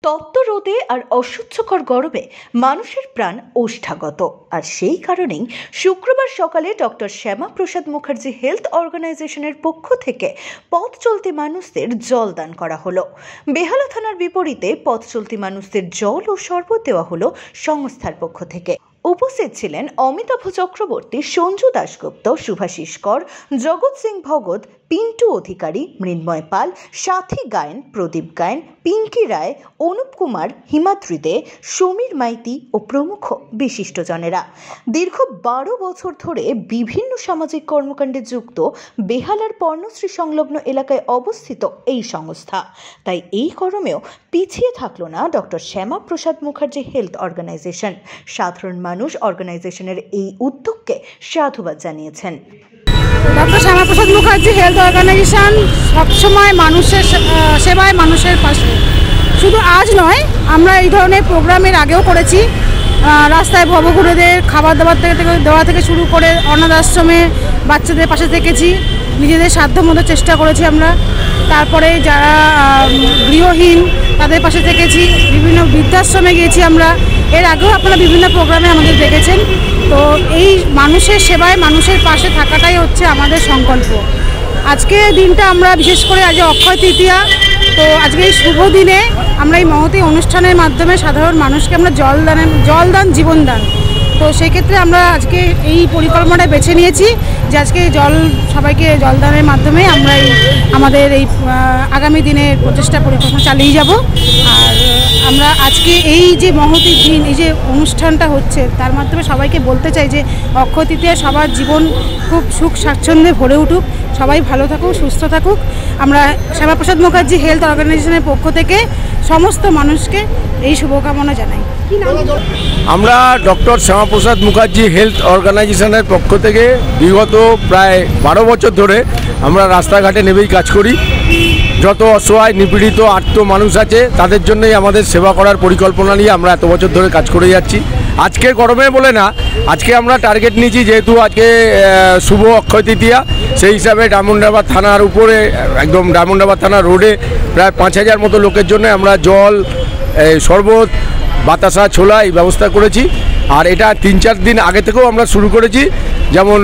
তপ্ত রোদে আর অসহ্যকর গরমে মানুষের প্রাণ ওষ্ঠাগত। আর সেই কারণেই শুক্রবার সকালে ডক্টর শ্যামাপ্রসাদ মুখার্জি হেলথ অর্গানাইজেশনের পক্ষ থেকে পথ চলতি মানুষদের জল দান করা হলো। বেহালা থানার বিপরীতে পথ চলতি মানুষদের জল ও শরবত দেওয়া হলো সংস্থার পক্ষ থেকে। উপস্থিত ছিলেন অমিতাভ চক্রবর্তী, সঞ্জু দাশগুপ্ত, শুভাশিস কর, জগৎ সিং ভগত, পিন্টু অধিকারী, মৃন্ময় পাল, সাথী গায়েন, প্রদীপ গায়েন, পিঙ্কি রায়, অনুপ কুমার, হিমাদ্রি দে, সমীর মাইতি ও প্রমুখ বিশিষ্টজনেরা। দীর্ঘ 12 বছর ধরে বিভিন্ন সামাজিক কর্মকাণ্ডে যুক্ত বেহালার পর্ণশ্রী সংলগ্ন এলাকায় অবস্থিত এই সংস্থা। তাই এই গরমেও পিছিয়ে থাকলো না doctor Shyamaprasad Mukherjee health organisation. সাধারণ মানুষ অর্গানাইজেশনের এই উদ্যোগকে সাধুবাদ জানিয়েছেন। Doctor Shyamaprasad Mukherjee health organisation সবসময় মানুষের সেবায়, মানুষের পাশে। শুধু আজ নয়, আমরা এই ধরনের প্রোগ্রামের আগেও করেছি। রাস্তায় ভবঘুরেদের খাবার দাবার দেওয়া থেকে শুরু করে অনাথ আশ্রমে বাচ্চাদের পাশে থেকেছি, নিজেদের সাধ্য মতো চেষ্টা করেছি আমরা। তারপরে যারা গৃহহীন তাদের পাশে থেকেছি, বিভিন্ন বৃদ্ধাশ্রমে গিয়েছি আমরা। এর আগেও আপনারা বিভিন্ন প্রোগ্রামে আমাদের দেখেছেন। তো এই মানুষের সেবায়, মানুষের পাশে থাকাটাই হচ্ছে আমাদের সংকল্প। আজকে দিনটা আমরা বিশেষ করে আজ অক্ষয় তৃতীয়া, তো আজকে এই শুভ দিনে আমরা এই মহতী অনুষ্ঠানের মাধ্যমে সাধারণ মানুষকে আমরা জলদান জীবনদান, তো সেই ক্ষেত্রে আমরা আজকে এই পরিকল্পনাটা বেছে নিয়েছি যে আজকে সবাইকে জলদানের মাধ্যমে আমরা আমাদের এই আগামী দিনের প্রচেষ্টা পরিকল্পনা চালিয়ে যাব। আর আমরা আজকে এই যে মহতী দিন, এই যে অনুষ্ঠানটা হচ্ছে, তার মাধ্যমে সবাইকে বলতে চাই যে অক্ষয় তৃতীয়া সবার জীবন খুব সুখ স্বাচ্ছন্দ্যে ভরে উঠুক, সবাই ভালো থাকুক, সুস্থ থাকুক। আমরা শ্যামাপ্রসাদ মুখার্জি হেলথ অর্গানাইজেশনের পক্ষ থেকে সমস্ত মানুষকে এই শুভকামনা জানাই। আমরা ডক্টর শ্যামাপ্রসাদ মুখার্জি হেলথ অর্গানাইজেশনের পক্ষ থেকে বিগত প্রায় 12 বছর ধরে আমরা রাস্তাঘাটে নেমেই কাজ করি। যত অসহায়, নিপীড়িত, আর্ত মানুষ আছে তাদের জন্যই আমাদের সেবা করার পরিকল্পনা নিয়ে আমরা এত বছর ধরে কাজ করে যাচ্ছি। আজকে গরমে বলে না, আজকে আমরা টার্গেট নিয়েছি, যেহেতু আজকে শুভ অক্ষয় তৃতীয়া, সেই হিসাবে ডায়মন্ডহারবার থানার উপরে, একদম ডায়মন্ডহারবার থানার রোডে প্রায় 5000 মতো লোকের জন্য আমরা জল, শরবত, বাতাসা, ছোলা এই ব্যবস্থা করেছি। আর এটা 3-4 দিন আগে থেকেও আমরা শুরু করেছি। যেমন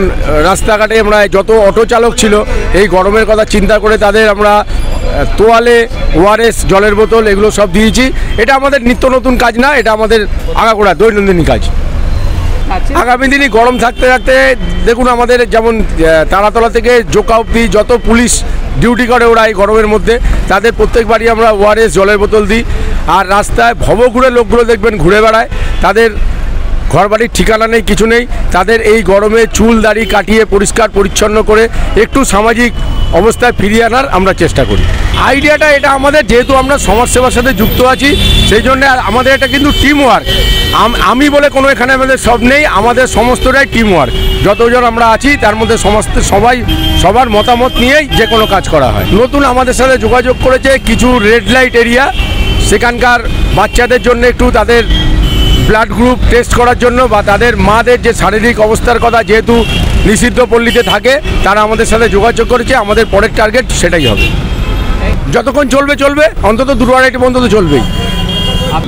রাস্তাঘাটে আমরা যত অটো চালক ছিল, এই গরমের কথা চিন্তা করে তাদের আমরা তোয়ালে, ওআরএস, জলের বোতল এগুলো সব দিয়েছি। এটা আমাদের নিত্য নতুন কাজ না, এটা আমাদের আগাগোড়া দৈনন্দিন কাজ। আগামী দিনই গরম থাকতে থাকতে দেখুন, আমাদের যেমন তারাতলা থেকে জোকা অবধি যত পুলিশ ডিউটি করে ওরা এই গরমের মধ্যে, তাদের প্রত্যেকবারই আমরা ওআরএস, জলের বোতল দিই। আর রাস্তায় ভবঘুরে লোকগুলো দেখবেন ঘুরে বেড়ায়, তাদের ঘরবাড়ির ঠিকানা নেই, কিছু নেই। তাদের এই গরমে চুল দাড়ি কাটিয়ে পরিষ্কার পরিচ্ছন্ন করে একটু সামাজিক অবস্থায় ফিরিয়ে আনার আমরা চেষ্টা করি। আইডিয়াটা এটা আমাদের, যেহেতু আমরা সমাজসেবার সাথে যুক্ত আছি, সেই জন্য আমাদের এটা কিন্তু টিম ওয়ার্ক। আমি বলে কোনো এখানে আমাদের সব নেই, আমাদের সমস্তটাই টিম ওয়ার্ক। যতজন আমরা আছি তার মধ্যে সবার মতামত নিয়েই যে কোনো কাজ করা হয়। নতুন আমাদের সাথে যোগাযোগ করেছে কিছু রেড লাইট এরিয়া, সেখানকার বাচ্চাদের জন্য একটু তাদের ব্লাড গ্রুপ টেস্ট করার জন্য, বা তাদের মাদের যে শারীরিক অবস্থার কথা, যেহেতু নিষিদ্ধ পল্লীতে থাকে, তারা আমাদের সাথে যোগাযোগ করেছে। আমাদের পরের টার্গেট সেটাই হবে। যতক্ষণ চলবে, অন্তত 2-2.5 পর্যন্ত চলবেই।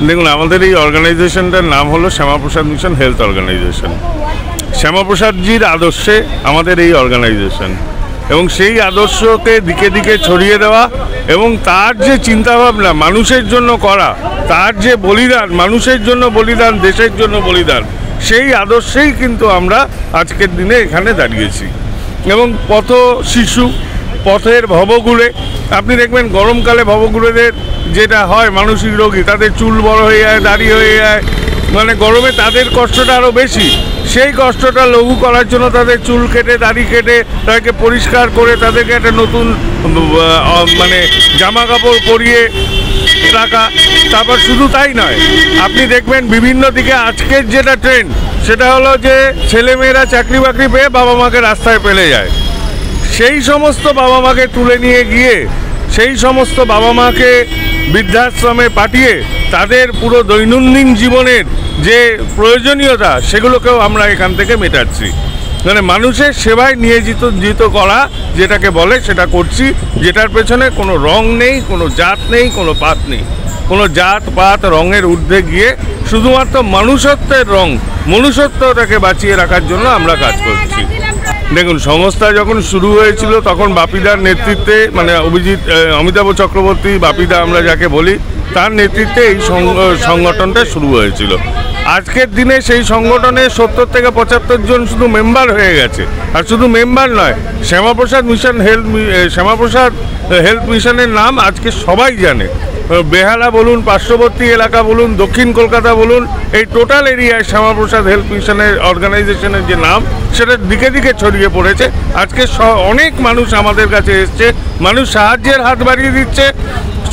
দেখুন, আমাদের এই অর্গানাইজেশনটার নাম হলো শ্যামাপ্রসাদ মিশন হেলথ অর্গানাইজেশন। শ্যামাপ্রসাদজির আদর্শে আমাদের এই অর্গানাইজেশন, এবং সেই আদর্শকে দিকে দিকে ছড়িয়ে দেওয়া, এবং তার যে চিন্তাভাবনা মানুষের জন্য করা, তার যে বলিদান, মানুষের জন্য বলিদান, দেশের জন্য বলিদান, সেই আদর্শেই কিন্তু আমরা আজকের দিনে এখানে দাঁড়িয়েছি। এবং পথ শিশু, পথের ভবঘুরে, আপনি দেখবেন গরমকালে ভবঘুরেদের যেটা হয়, মানসিক রোগী, তাদের চুল বড় হয়ে যায়, দাড়ি হয়ে যায়, মানে গরমে তাদের কষ্টটা আরও বেশি। সেই কষ্টটা লঘু করার জন্য তাদের চুল কেটে, দাড়ি কেটে, তাদেরকে পরিষ্কার করে, তাদেরকে একটা নতুন মানে জামা কাপড় পরিয়ে রাখা। তারপর শুধু তাই নয়, আপনি দেখবেন বিভিন্ন দিকে আজকের যেটা ট্রেন্ড, সেটা হলো যে ছেলেমেয়েরা চাকরি বাকরি পেয়ে বাবা মাকে রাস্তায় ফেলে যায়। সেই সমস্ত বাবা মাকে তুলে নিয়ে গিয়ে, সেই সমস্ত বাবা মাকে বৃদ্ধাশ্রমে পাঠিয়ে তাদের পুরো দৈনন্দিন জীবনের যে প্রয়োজনীয়তা, সেগুলোকেও আমরা এখান থেকে মেটাচ্ছি। মানে মানুষের সেবায় নিয়োজিত করা যেটাকে বলে সেটা করছি, যেটার পেছনে কোনো রং নেই, কোনো জাত নেই, কোনো পাত নেই। কোনো জাত পাত রঙের ঊর্ধ্বে গিয়ে শুধুমাত্র মানুষত্বের রং, মনুষ্যত্বটাকে বাঁচিয়ে রাখার জন্য আমরা কাজ করছি। দেখুন, সংস্থা যখন শুরু হয়েছিল তখন বাপিদার নেতৃত্বে, মানে অমিতাভ চক্রবর্তী, বাপিদা আমরা যাকে বলি, তার নেতৃত্বে এই সংগঠনটা শুরু হয়েছিল। আজকের দিনে সেই সংগঠনে 70 থেকে 75 জন শুধু মেম্বার হয়ে গেছে। আর শুধু মেম্বার নয়, শ্যামাপ্রসাদ হেলথ মিশনের নাম আজকে সবাই জানে। বেহালা বলুন, পার্শ্ববর্তী এলাকা বলুন, দক্ষিণ কলকাতা বলুন, এই টোটাল এরিয়ায় শ্যামাপ্রসাদ হেলথ মিশনের অর্গানাইজেশনের যে নাম, সেটা দিকে দিকে ছড়িয়ে পড়েছে। আজকে অনেক মানুষ আমাদের কাছে এসছে, মানুষ সাহায্যের হাত বাড়িয়ে দিচ্ছে।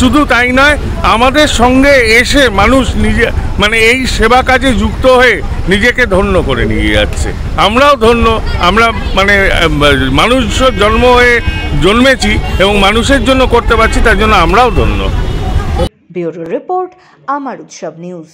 শুধু তাই নয়, আমাদের সঙ্গে এসে মানুষ নিজে মানে এই সেবা কাজে যুক্ত হয়ে নিজেকে ধন্য করে নিয়ে যাচ্ছে। আমরাও ধন্য, আমরা মানে মানুষ জন্ম হয়ে জন্মেছি এবং মানুষের জন্য করতে পারছি, তার জন্য আমরাও ধন্য। ব্যুরো রিপোর্ট, আমার উৎসব নিউজ।